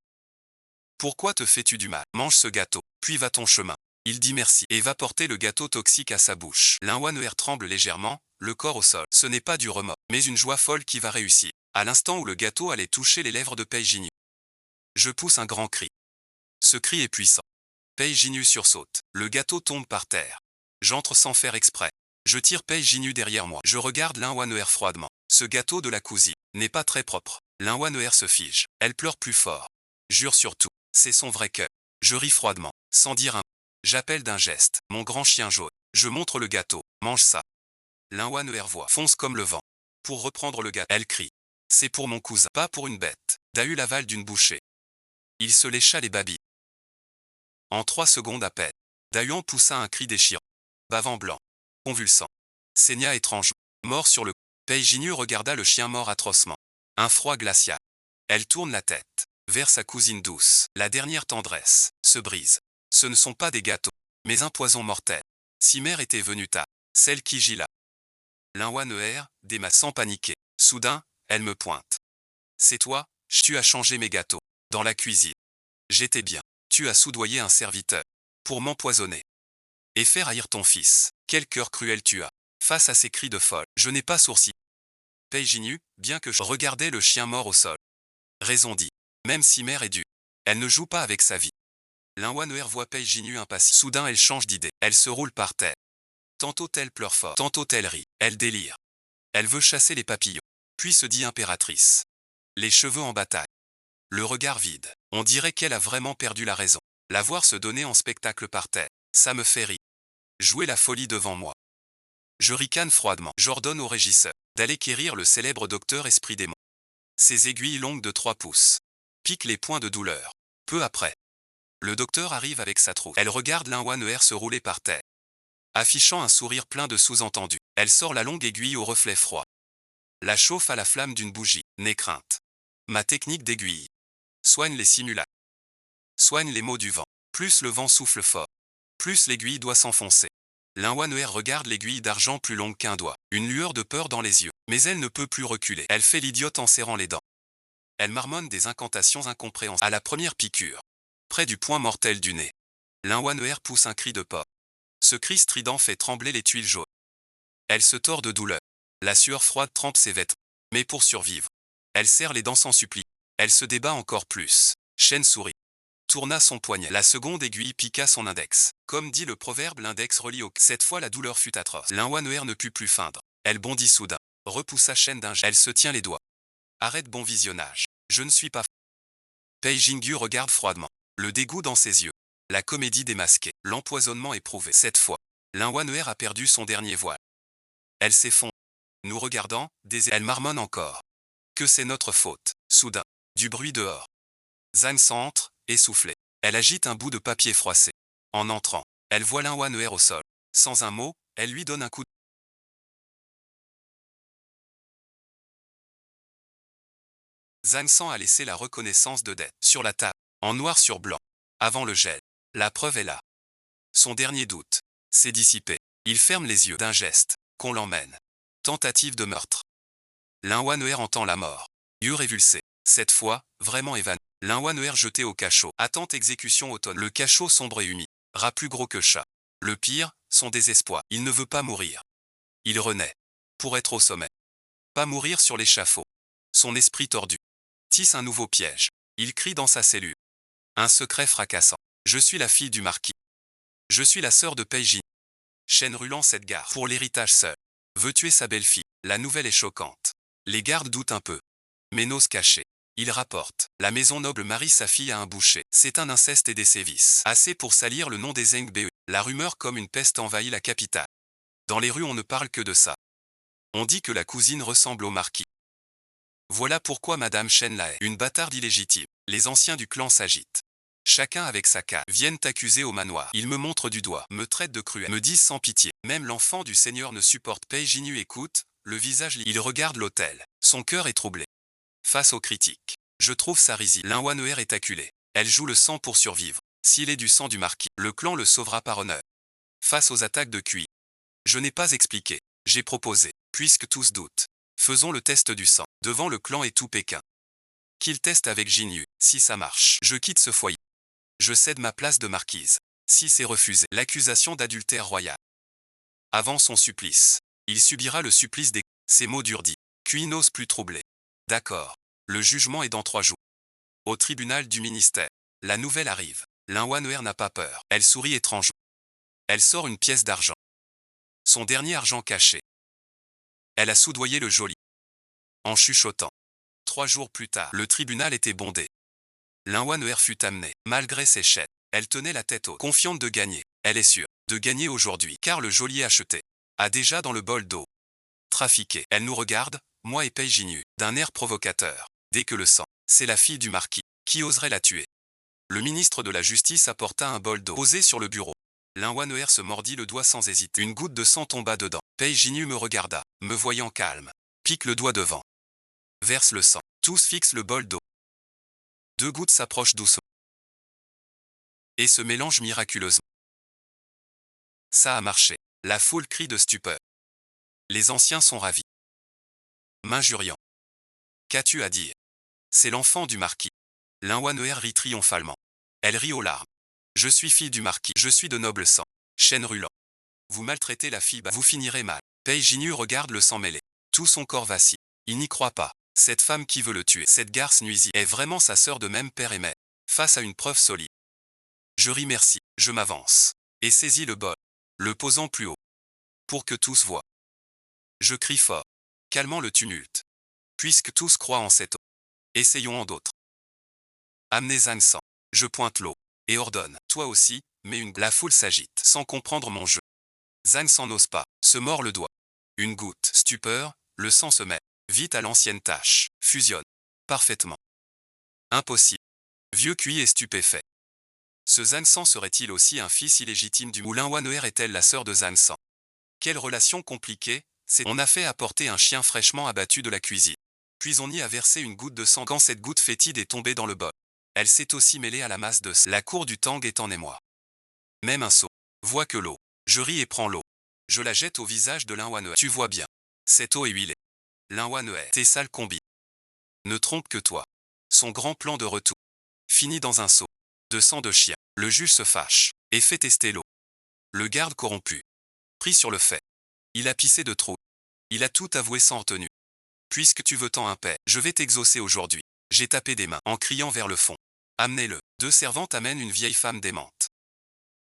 Pourquoi te fais-tu du mal? Mange ce gâteau, puis va ton chemin. Il dit merci et va porter le gâteau toxique à sa bouche. Linwanwer tremble légèrement, le corps au sol. Ce n'est pas du remords, mais une joie folle qui va réussir. À l'instant où le gâteau allait toucher les lèvres de Pei Jinyu, je pousse un grand cri. Ce cri est puissant. Pei Jinyu sursaute. Le gâteau tombe par terre. J'entre sans faire exprès. Je tire Pei Jinyu derrière moi. Je regarde Linwanwer froidement. Ce gâteau de la cousine n'est pas très propre. Linwanwer se fige. Elle pleure plus fort. Jure sur tout. C'est son vrai cœur. Je ris froidement, sans dire un mot. J'appelle d'un geste mon grand chien jaune. Je montre le gâteau. Mange ça. Linwanwer voit. Fonce comme le vent. Pour reprendre le gâteau. Elle crie. C'est pour mon cousin, pas pour une bête. Dahu l'avale d'une bouchée. Il se lécha les babilles. En 3 secondes à peine, Dahuan poussa un cri déchirant. Bavant blanc. Convulsant. Saigna étrangement. Mort sur le cou. Pei Jinyu regarda le chien mort atrocement. Un froid glacial. Elle tourne la tête vers sa cousine douce. La dernière tendresse se brise. Ce ne sont pas des gâteaux, mais un poison mortel. Si mère était venue tard, celle qui gît là. Linwanwer déma sans paniquer. Soudain, elle me pointe. C'est toi, tu as changé mes gâteaux. Dans la cuisine. J'étais bien. Tu as soudoyé un serviteur. Pour m'empoisonner. Et faire haïr ton fils. Quel cœur cruel tu as. Face à ces cris de folle, je n'ai pas sourcillé. Pei Jinyu, bien que je regardais le chien mort au sol. Raison dit. Même si mère est due. Elle ne joue pas avec sa vie. Linwanwer voit Pei Jinyu impassible. Soudain elle change d'idée. Elle se roule par terre. Tantôt elle pleure fort. Tantôt elle rit. Elle délire. Elle veut chasser les papillons. Puis se dit impératrice. Les cheveux en bataille. Le regard vide. On dirait qu'elle a vraiment perdu la raison. La voir se donner en spectacle par terre. Ça me fait rire. Jouer la folie devant moi. Je ricane froidement. J'ordonne au régisseur d'aller quérir le célèbre docteur Esprit Démon. Ses aiguilles longues de 3 pouces piquent les points de douleur. Peu après, le docteur arrive avec sa trousse. Elle regarde Linwanwer se rouler par terre. Affichant un sourire plein de sous-entendus, elle sort la longue aiguille au reflet froid. La chauffe à la flamme d'une bougie. N'aie crainte. Ma technique d'aiguille soigne les simulacres. Soigne les maux du vent. Plus le vent souffle fort, plus l'aiguille doit s'enfoncer. Linwanwer regarde l'aiguille d'argent plus longue qu'un doigt. Une lueur de peur dans les yeux. Mais elle ne peut plus reculer. Elle fait l'idiote en serrant les dents. Elle marmonne des incantations incompréhensibles. À la première piqûre, près du point mortel du nez, Linwanwer pousse un cri de porc. Ce cri strident fait trembler les tuiles jaunes. Elle se tord de douleur. La sueur froide trempe ses vêtements. Mais pour survivre, elle serre les dents sans suppli. Elle se débat encore plus. Shen sourit. Tourna son poignet. La seconde aiguille piqua son index. Comme dit le proverbe, l'index relie au... Cette fois la douleur fut atroce. Linwanwer ne put plus feindre. Elle bondit soudain. Repoussa Shen d'un geste. Elle se tient les doigts. Arrête, bon visionnage. Je ne suis pas... Pei Jinyu regarde froidement. Le dégoût dans ses yeux. La comédie démasquée. L'empoisonnement éprouvé. Cette fois, Linwanwer a perdu son dernier voile. Elle s'effondre. Nous regardant, elle marmonne encore. Que c'est notre faute. Soudain, du bruit dehors. Zhang s'entre, essoufflée. Elle agite un bout de papier froissé. En entrant, elle voit Linwanwer au sol. Sans un mot, elle lui donne un coup de... Zhang San a laissé la reconnaissance de dette sur la table, en noir sur blanc. Avant le gel. La preuve est là. Son dernier doute s'est dissipé. Il ferme les yeux d'un geste. Qu'on l'emmène. Tentative de meurtre. Linwanwer entend la mort. Yeux révulsés. Cette fois, vraiment évanoui. Linwanwer jeté au cachot. Attente exécution automne. Le cachot sombre et humide. Rat plus gros que chat. Le pire, son désespoir. Il ne veut pas mourir. Il renaît. Pour être au sommet. Pas mourir sur l'échafaud. Son esprit tordu tisse un nouveau piège. Il crie dans sa cellule. Un secret fracassant. Je suis la fille du marquis. Je suis la sœur de Pei Jinyu. Shen roulant cette garde. Pour l'héritage seul. Veut tuer sa belle-fille. La nouvelle est choquante. Les gardes doutent un peu. Mais n'osent cacher. Il rapporte. La maison noble marie sa fille à un boucher. C'est un inceste et des sévices. Assez pour salir le nom des Zheng Be. La rumeur comme une peste envahit la capitale. Dans les rues on ne parle que de ça. On dit que la cousine ressemble au marquis. Voilà pourquoi Madame Shen la hait. Une bâtarde illégitime. Les anciens du clan s'agitent. Chacun avec sa carte. Viennent accuser au manoir. Ils me montrent du doigt. Me traitent de cruel. Me disent sans pitié. Même l'enfant du seigneur ne supporte. Pei Jinyu écoute. Le visage il regarde l'autel. Son cœur est troublé. Face aux critiques. Je trouve ça risible. Linwanwer est acculée. Elle joue le sang pour survivre. S'il est du sang du marquis, le clan le sauvera par honneur. Face aux attaques de Kui. Je n'ai pas expliqué. J'ai proposé. Puisque tous doutent. Faisons le test du sang. Devant le clan et tout Pékin. Qu'il teste avec Jinyu. Si ça marche, je quitte ce foyer. Je cède ma place de marquise. Si c'est refusé, l'accusation d'adultère royal. Avant son supplice. Il subira le supplice des... Ces mots durs dits. Cui n'ose plus troubler. D'accord. Le jugement est dans 3 jours. Au tribunal du ministère. La nouvelle arrive. Linwanwer n'a pas peur. Elle sourit étrangement. Elle sort une pièce d'argent. Son dernier argent caché. Elle a soudoyé le geôlier. En chuchotant. 3 jours plus tard, le tribunal était bondé. Linwanwer fut amenée. Malgré ses chaînes, elle tenait la tête haute, confiante de gagner. Elle est sûre de gagner aujourd'hui, car le geôlier acheté a déjà dans le bol d'eau trafiqué. Elle nous regarde, moi et Pei Jinyu, d'un air provocateur. Dès que le sang, c'est la fille du marquis. Qui oserait la tuer? Le ministre de la Justice apporta un bol d'eau posé sur le bureau. Linwanwer se mordit le doigt sans hésiter. Une goutte de sang tomba dedans. Pei Jinyu me regarda, me voyant calme. Pique le doigt devant. Verse le sang. Tous fixent le bol d'eau. 2 gouttes s'approchent doucement. Et se mélangent miraculeusement. Ça a marché. La foule crie de stupeur. Les anciens sont ravis. M'injuriant. Qu'as-tu à dire? C'est l'enfant du marquis. Linwanwer rit triomphalement. Elle rit aux larmes. Je suis fille du marquis. Je suis de noble sang. Chêne roulant. Vous maltraitez la fille, vous finirez mal. Pei Jinyu regarde le sang mêlé. Tout son corps vacille. Il n'y croit pas. Cette femme qui veut le tuer, cette garce nuisible, est vraiment sa sœur de même père et mère. Face à une preuve solide. Je ris merci, je m'avance. Et saisis le bol. Le posant plus haut. Pour que tous voient. Je crie fort. Calmant le tumulte. Puisque tous croient en cette eau. Essayons en d'autres. Amenez Zhang San. Je pointe l'eau. Et ordonne. Toi aussi, mais une... La foule s'agite, sans comprendre mon jeu. Zhang San n'ose pas. Se mord le doigt. Une goutte. Stupeur. Le sang se met. Vite à l'ancienne tâche. Fusionne. Parfaitement. Impossible. Vieux cuit et stupéfait. Ce Zhang San serait-il aussi un fils illégitime du Linwanwer? Est-elle la sœur de Zhang San? Quelle relation compliquée. On a fait apporter un chien fraîchement abattu de la cuisine. Puis on y a versé une goutte de sang. Quand cette goutte fétide est tombée dans le bol, elle s'est aussi mêlée à la masse de sang. La cour du Tang est en émoi. Même un seau. Voit que l'eau. Je ris et prends l'eau. Je la jette au visage de Linwanwer. Tu vois bien. Cette eau est huilée. Linwanwer. Tes sales combis. Ne trompe que toi. Son grand plan de retour. Finit dans un seau. De sang de chien. Le juge se fâche. Et fait tester l'eau. Le garde corrompu. Pris sur le fait. Il a pissé de trop. Il a tout avoué sans retenue. Puisque tu veux tant un paix, je vais t'exaucer aujourd'hui. J'ai tapé des mains en criant vers le fond. Amenez-le. 2 servantes amènent une vieille femme démente.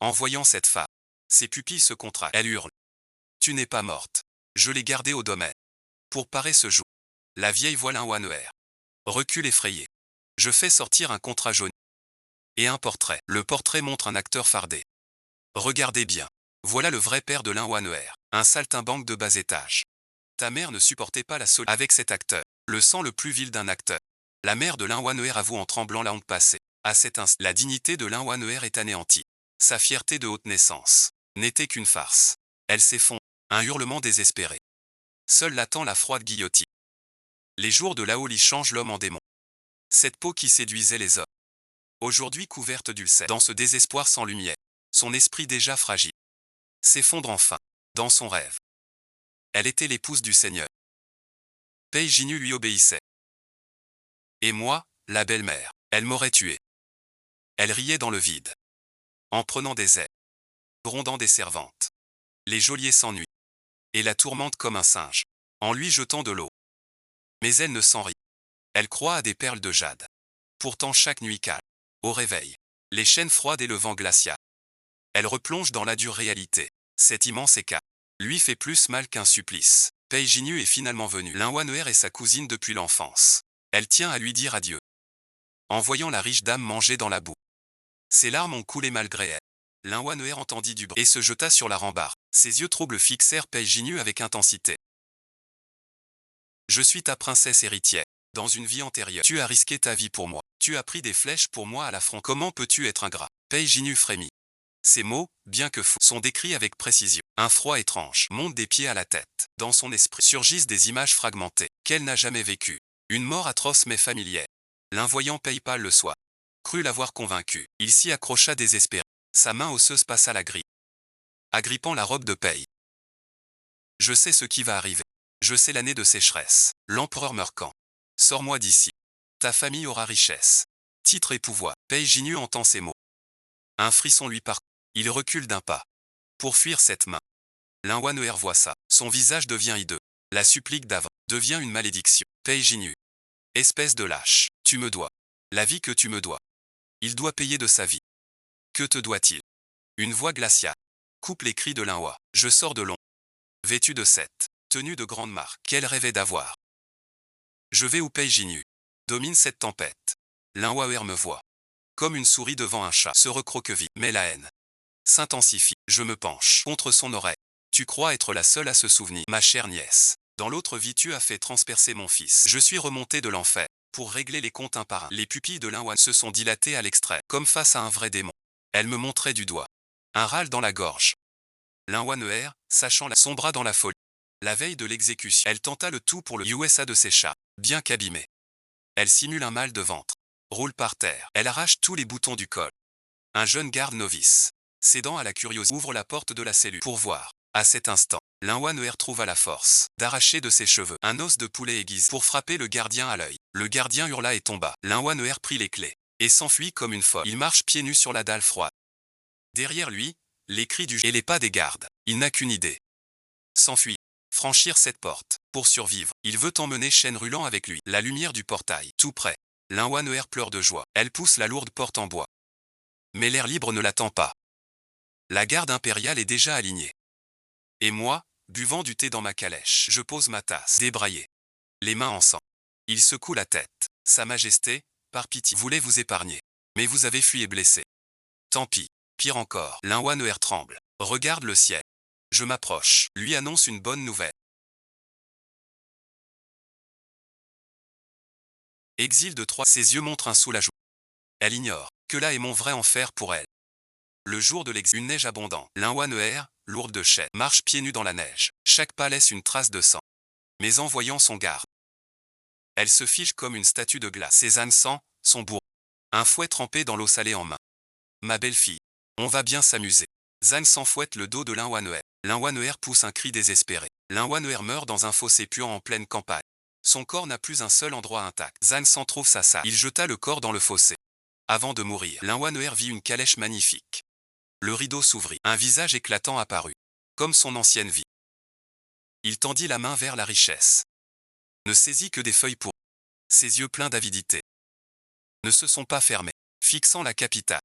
En voyant cette femme, ses pupilles se contractent. Elle hurle. Tu n'es pas morte. Je l'ai gardée au domaine. Pour parer ce jour. La vieille voit Linwanwer. Recule effrayé. Je fais sortir un contrat jaune. Et un portrait. Le portrait montre un acteur fardé. Regardez bien. Voilà le vrai père de Linwanwer. Un saltimbanque de bas étage. Ta mère ne supportait pas la solitude. Avec cet acteur. Le sang le plus vil d'un acteur. La mère de Linwanwer avoue en tremblant la honte passée. À cet instant, la dignité de Linwanwer est anéantie. Sa fierté de haute naissance n'était qu'une farce. Elle s'effondre. Un hurlement désespéré. Seule l'attend la froide guillotine. Les jours de Laoli changent l'homme en démon. Cette peau qui séduisait les hommes. Aujourd'hui couverte d'ulcères. Dans ce désespoir sans lumière. Son esprit déjà fragile. S'effondre enfin. Dans son rêve. Elle était l'épouse du Seigneur. Pei Jinyu lui obéissait. Et moi, la belle-mère, elle m'aurait tué. Elle riait dans le vide. En prenant des ailes. Grondant des servantes. Les geôliers s'ennuient. Et la tourmente comme un singe. En lui jetant de l'eau. Mais elle ne sent rien. Elle croit à des perles de jade. Pourtant chaque nuit calme. Au réveil. Les chaînes froides et le vent glacial. Elle replonge dans la dure réalité. Cet immense écart. Lui fait plus mal qu'un supplice. Pei Jinyu est finalement venu. Linwanwer est sa cousine depuis l'enfance. Elle tient à lui dire adieu. En voyant la riche dame manger dans la boue. Ses larmes ont coulé malgré elle. Linwanwer entendit du bruit et se jeta sur la rambarde. Ses yeux troubles fixèrent Pei Jinyu avec intensité. Je suis ta princesse héritière. Dans une vie antérieure, tu as risqué ta vie pour moi. Tu as pris des flèches pour moi à la front. Comment peux-tu être ingrat? Pei Jinyu frémit. Ces mots, bien que fous, sont décrits avec précision. Un froid étrange monte des pieds à la tête. Dans son esprit surgissent des images fragmentées qu'elle n'a jamais vécues. Une mort atroce mais familière. L'invoyant Pei-Pal le soir. Crut l'avoir convaincu. Il s'y accrocha désespéré. Sa main osseuse passa la grille. Agrippant la robe de Pei. Je sais ce qui va arriver. Je sais l'année de sécheresse. L'empereur meurt quand? Sors-moi d'ici. Ta famille aura richesse, titre et pouvoir. Pei Jinyu entend ces mots. Un frisson lui parcourt. Il recule d'un pas. Pour fuir cette main. Linwaner voit ça. Son visage devient hideux. La supplique d'avant devient une malédiction. Pei Jinyu. Espèce de lâche. Tu me dois. La vie que tu me dois. Il doit payer de sa vie. Que te doit-il? Une voix glaciale. Coupe les cris de Linhua. Je sors de l'ombre. Vêtu de cette tenue de grande marque qu'elle rêvait d'avoir. Je vais où Pei Jinyu domine cette tempête. Linhua me voit. Comme une souris devant un chat se recroqueville. Mais la haine s'intensifie. Je me penche contre son oreille. Tu crois être la seule à se souvenir, ma chère nièce. Dans l'autre vie tu as fait transpercer mon fils. Je suis remonté de l'enfer pour régler les comptes un par un. Les pupilles de Linhua se sont dilatées à l'extrême, comme face à un vrai démon. Elle me montrait du doigt. Un râle dans la gorge. Linhua sachant son bras dans la folie. La veille de l'exécution, elle tenta le tout pour le USA de ses chats, bien qu'abîmé. Elle simule un mal de ventre. Roule par terre. Elle arrache tous les boutons du col. Un jeune garde novice, cédant à la curiosité, ouvre la porte de la cellule pour voir. À cet instant, Linhua trouva la force d'arracher de ses cheveux un os de poulet aiguisé pour frapper le gardien à l'œil. Le gardien hurla et tomba. Linhua prit les clés et s'enfuit comme une folle. Il marche pieds nus sur la dalle froide. Derrière lui, les cris et les pas des gardes. Il n'a qu'une idée. S'enfuir. Franchir cette porte. Pour survivre, il veut emmener Shen Rulan avec lui. La lumière du portail, tout près. Linhua pleure de joie. Elle pousse la lourde porte en bois. Mais l'air libre ne l'attend pas. La garde impériale est déjà alignée. Et moi, buvant du thé dans ma calèche, je pose ma tasse, débraillée. Les mains en sang. Il secoue la tête. Sa Majesté, par pitié, voulait vous épargner. Mais vous avez fui et blessé. Tant pis. Pire encore, Linhua tremble. Regarde le ciel. Je m'approche, lui annonce une bonne nouvelle. Exil de 3. Ses yeux montrent un soulagement. Elle ignore que là est mon vrai enfer pour elle. Le jour de l'exil, une neige abondante. Linhua lourde de chaîne, marche pieds nus dans la neige. Chaque pas laisse une trace de sang. Mais en voyant son garde, elle se fige comme une statue de glace. Ses ânes sang, son bourreau. Un fouet trempé dans l'eau salée en main. Ma belle-fille, on va bien s'amuser. Zan s'enfouette le dos de Linhua Linhua pousse un cri désespéré. Linhua meurt dans un fossé puant en pleine campagne. Son corps n'a plus un seul endroit intact. Zan s'en trouve sa salle. Il jeta le corps dans le fossé. Avant de mourir, Linhua vit une calèche magnifique. Le rideau s'ouvrit. Un visage éclatant apparut. Comme son ancienne vie. Il tendit la main vers la richesse. Ne saisit que des feuilles pourries. Ses yeux pleins d'avidité ne se sont pas fermés, fixant la capitale.